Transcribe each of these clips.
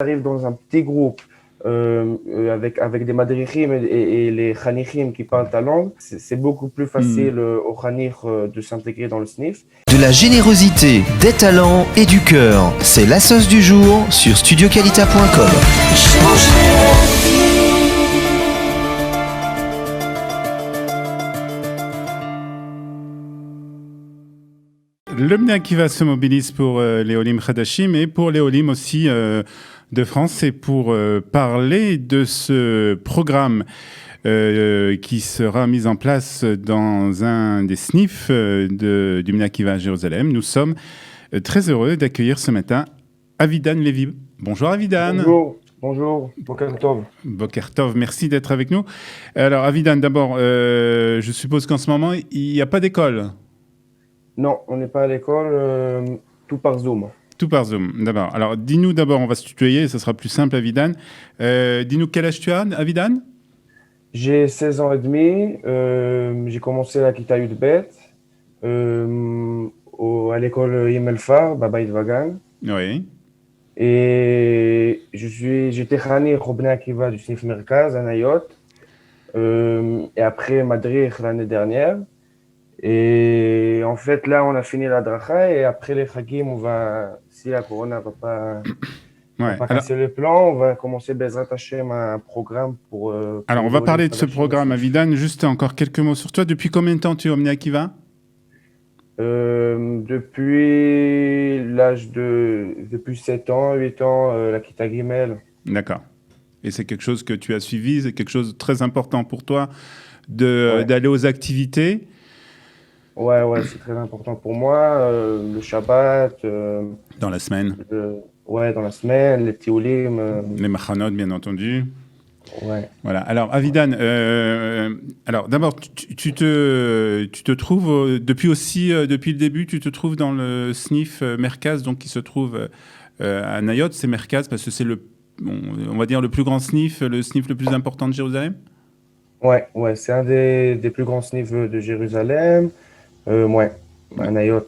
arrive dans un petit groupe avec des madrichim et les chanichim qui parlent ta langue, c'est beaucoup plus facile aux chanich de s'intégrer dans le snif. De la générosité, des talents et du cœur, c'est la sauce du jour sur studioqualita.com. Le Bnei Akiva se mobilise pour les Olim Chadashim et pour les Olim aussi de France. Et pour parler de ce programme qui sera mis en place dans un des snifs du Bnei Akiva à Jérusalem, nous sommes très heureux d'accueillir ce matin Avidan Levi. Bonjour Avidan. Bonjour, Boker Tov. Boker Tov, merci d'être avec nous. Alors Avidan, d'abord, je suppose qu'en ce moment, il n'y a pas d'école. Non, on n'est pas à l'école, tout par Zoom. Tout par Zoom, d'abord. Alors, dis-nous d'abord, on va se tutoyer, ça sera plus simple, Avidan. Dis-nous quel âge tu as, Avidan ? J'ai 16 ans et demi, j'ai commencé la Kita Yudbet à l'école Yemelfar, Baba Vagan. Oui. Et j'étais Khani Bnei Akiva du Snif Merkaz, à Nayot, et après Madrich l'année dernière. Et en fait, là, on a fini la dracha et après les Chagim, si la Corona va pas casser le plan, on va commencer Bezrat Hashem un programme pour... Alors, on va parler de ce programme, Avidan. Juste encore quelques mots sur toi. Depuis combien de temps tu es au Bnei Akiva ? Depuis 7 ans, 8 ans, la Kita Gimel. D'accord. Et c'est quelque chose que tu as suivi, c'est quelque chose de très important pour toi d'aller aux activités. Ouais, c'est très important pour moi. Le Shabbat. Dans la semaine. Dans la semaine, les Tiolim. Les Machanot, bien entendu. Ouais. Voilà. Alors, Avidan, d'abord, tu te trouves, depuis le début, tu te trouves dans le snif Merkaz, donc qui se trouve à Nayot. C'est Merkaz parce que c'est on va dire le plus grand snif, le snif le plus important de Jérusalem. Ouais, c'est un des plus grands snifs de Jérusalem. À Nayot.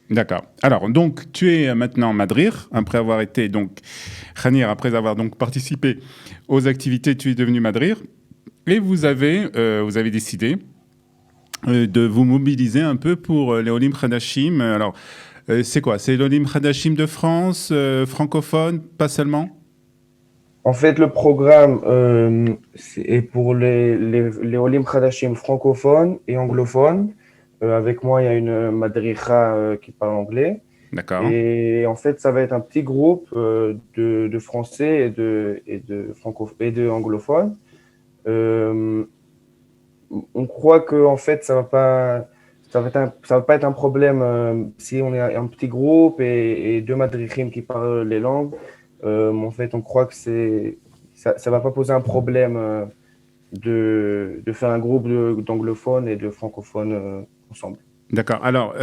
D'accord. Alors, donc, tu es maintenant Madrir, après avoir été, donc, Khanir, après avoir donc participé aux activités, tu es devenu Madrir, et vous avez décidé de vous mobiliser un peu pour les Olim Chadashim. Alors, c'est quoi ? C'est l'Olim Chadashim de France, francophone, pas seulement ? En fait, le programme est pour les Olim Chadashim francophones et anglophones. Avec moi, il y a une madricha qui parle anglais. D'accord. Et en fait, ça va être un petit groupe de français et de anglophones. On croit que en fait, ça va pas être un problème si on est un petit groupe et deux madrichim qui parlent les langues. En fait, on croit que ça va pas poser un problème de faire un groupe d'anglophones et de francophones ensemble. D'accord. Alors,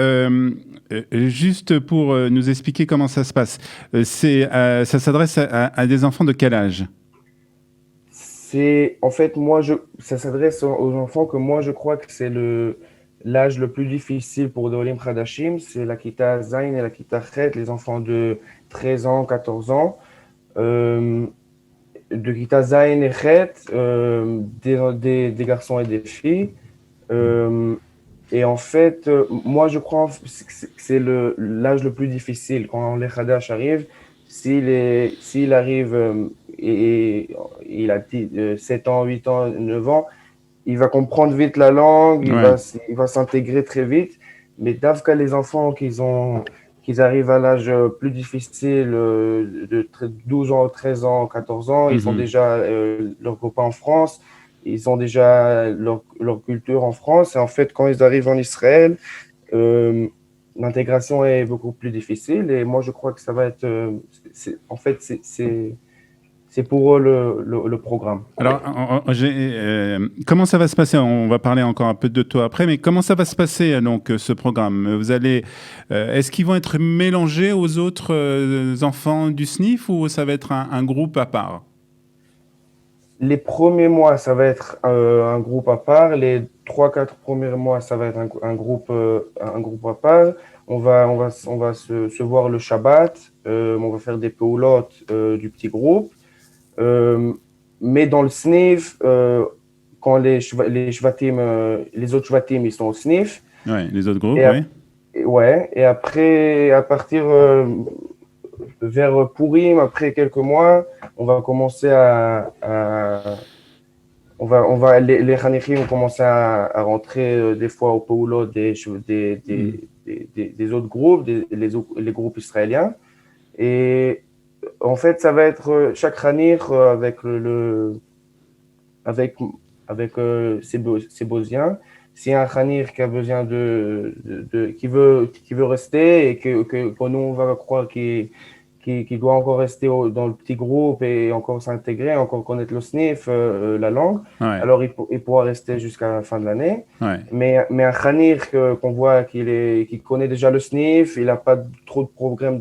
juste pour nous expliquer comment ça se passe, ça s'adresse à des enfants de quel âge ? En fait, ça s'adresse aux enfants que moi, je crois que c'est l'âge le plus difficile pour les Olim Chadashim. C'est la Kita Zayin et la Kita Chet, les enfants de 13 ans, 14 ans. De Kita Zayin et Chet, des garçons et des filles. Et en fait, moi, je crois que c'est l'âge le plus difficile. Quand les Khadash arrivent, s'il arrive et il a 7 ans, 8 ans, 9 ans, il va comprendre vite la langue, il va s'intégrer très vite. Mais d'avka les enfants qu'ils arrivent à l'âge plus difficile, de 12 ans, 13 ans, 14 ans, ils ont déjà leurs copains en France. Ils ont déjà leur culture en France. Et en fait, quand ils arrivent en Israël, l'intégration est beaucoup plus difficile. Et moi, je crois que ça va être... c'est pour eux le programme. Alors, comment ça va se passer ? On va parler encore un peu de toi après, mais comment ça va se passer, donc, ce programme ? Est-ce qu'ils vont être mélangés aux autres enfants du SNIF ou ça va être un groupe à part ? Les premiers mois, ça va être un groupe à part. Les 3-4 premiers mois, ça va être un groupe à part. on va se voir le Shabbat, on va faire des poulottes du petit groupe. Mais dans le snif, quand les shvatim, les autres shvatim, ils sont au snif. Ouais, les autres groupes, Et, oui. ouais, et après, à partir vers Purim, après quelques mois, on va commencer les Hanichim vont commencer à rentrer des fois au Paulo des autres groupes, les groupes israéliens. Et en fait, ça va être chaque Hanich avec, ses Bosiens. Si un Hanich qui a besoin qui veut rester et que nous, on va croire qu'il doit encore rester dans le petit groupe et encore s'intégrer, encore connaître le SNIF, la langue, Ouais, alors il pourra rester jusqu'à la fin de l'année. ouais. Mais un Khanir qu'on voit qu'il connaît déjà le SNIF, il n'a pas trop de problèmes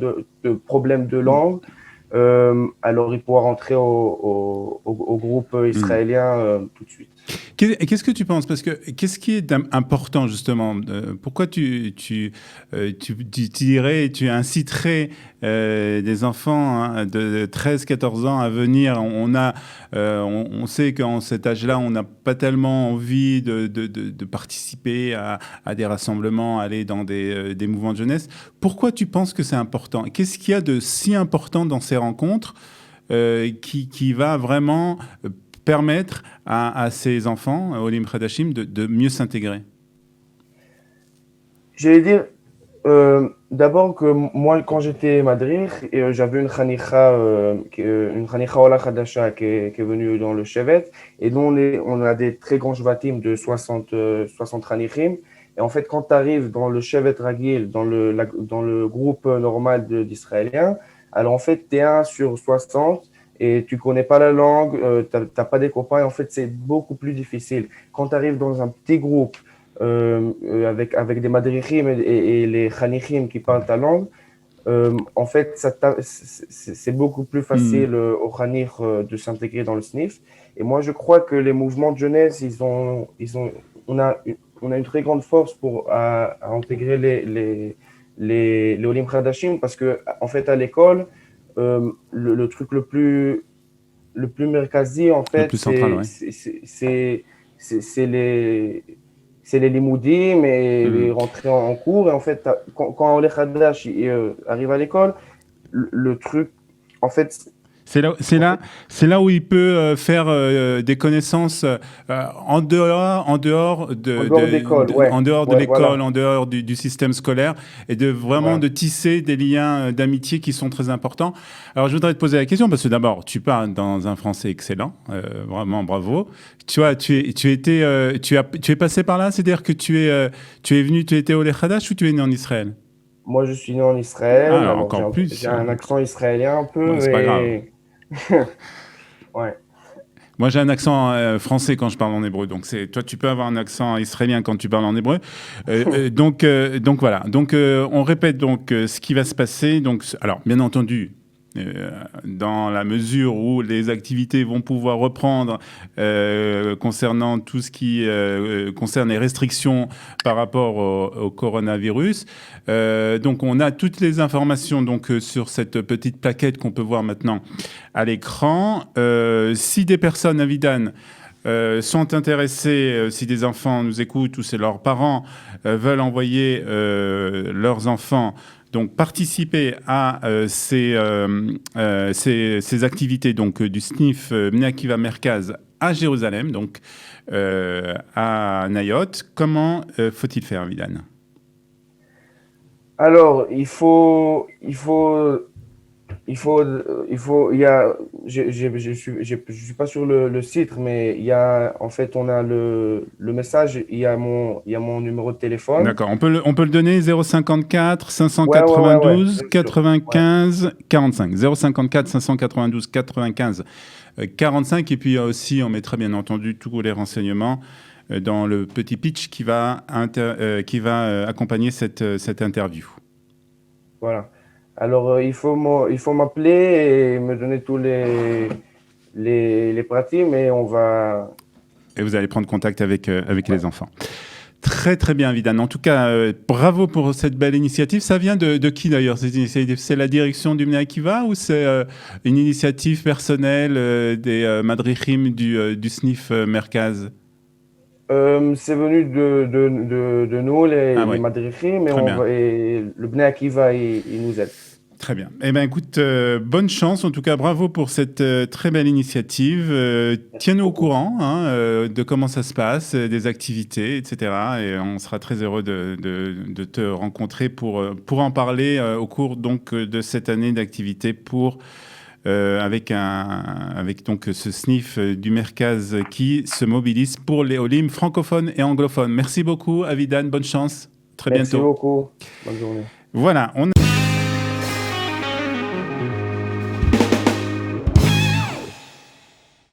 de langue, alors il pourra rentrer au groupe israélien tout de suite. Qu'est-ce que tu penses? Parce que qu'est-ce qui est important justement? Pourquoi tu dirais, tu inciterais des enfants hein, de 13-14 ans à venir? On sait qu'en cet âge-là, on n'a pas tellement envie de participer à des rassemblements, aller dans des mouvements de jeunesse. Pourquoi tu penses que c'est important? Qu'est-ce qu'il y a de si important dans ces rencontres qui va vraiment permettre à ces enfants, Olim Khadashim, de mieux s'intégrer? Je vais dire d'abord que moi, quand j'étais madrir, j'avais une Khanicha Ola Khadasha qui est venue dans le Chevet, et nous, on a des très grands Shvatim de 60 Khanichim. Et en fait, quand tu arrives dans le Chevet Ragil, dans le groupe normal d'Israéliens, alors en fait, tu es 1 sur 60 et tu connais pas la langue, tu n'as pas des copains, et en fait, c'est beaucoup plus difficile. Quand tu arrives dans un petit groupe, avec des madrichim et les khanichim qui parlent ta langue, en fait, c'est beaucoup plus facile aux khanich de s'intégrer dans le SNIF. Et moi, je crois que les mouvements de jeunesse, on a une très grande force à intégrer les Olim Khadashim parce que, en fait, à l'école, le truc le plus merkazi, en Le fait, plus central, ouais. c'est les limoudim et les rentrées en cours. Et en fait, quand les Khadash arrive à l'école, le truc, en fait, C'est là où il peut faire des connaissances en dehors en dehors d'école, en dehors de ouais, l'école, voilà. en dehors du système scolaire, et de vraiment Voilà. de tisser des liens d'amitié qui sont très importants. Alors, je voudrais te poser la question parce que d'abord, tu parles dans un français excellent, vraiment bravo. Tu vois, tu es passé par là, c'est-à-dire que tu es venu, tu étais au Lechadash ou tu es né en Israël? Moi, je suis né en Ah, Israël, alors alors encore j'ai plus. un accent israélien un Bon, peu, c'est pas grave. et ouais. Moi, j'ai un accent français quand je parle en hébreu. Donc, toi, tu peux avoir un accent israélien quand tu parles en hébreu. Donc voilà. Donc, on répète donc ce qui va se passer. Donc, alors, bien entendu, dans la mesure où les activités vont pouvoir reprendre concernant tout ce qui concerne les restrictions par rapport au coronavirus. Donc, on a toutes les informations donc sur cette petite plaquette qu'on peut voir maintenant à l'écran. Si des personnes, Avidan, sont intéressés, si des enfants nous écoutent ou c'est leurs parents veulent envoyer leurs enfants donc participer à ces activités donc du SNIF Bnei Akiva Merkaz à Jérusalem, donc à Nayot, comment faut-il faire, Avidan? Alors, il y a, je suis pas sur le site, mais il y a, en fait, on a le message, il y a mon numéro de téléphone. D'accord, on peut le donner 054 Ouais, 592 bien sûr. Ouais, 95 45. 054 592 95 45. Et puis aussi, on mettra bien entendu tous les renseignements dans le petit pitch qui va accompagner cette interview. voilà. Alors, il faut m'appeler et me donner tous les pratiques, mais on va. Et vous allez prendre contact avec Ouais. les enfants. Très très bien, Vidan. En tout cas, bravo pour cette belle initiative. Ça vient de qui d'ailleurs cette initiative? C'est la direction du Bnei Akiva ou c'est une initiative personnelle des madrichim du SNIF Merkaz? C'est venu de nous, Ah les oui, madrichim, très bien. et le Bnei Akiva, il nous aide. Très bien. Eh bien, écoute, bonne chance. En tout cas, bravo pour cette très belle initiative. Merci Tiens-nous au beaucoup. courant de comment ça se passe, des activités, etc. Et on sera très heureux de te rencontrer pour en parler au cours donc de cette année d'activité avec donc ce SNIF du Merkaz qui se mobilise pour les Olim francophones et anglophones. Merci beaucoup, Avidan. Bonne chance. Très Merci bientôt. beaucoup. Bonne journée. Voilà.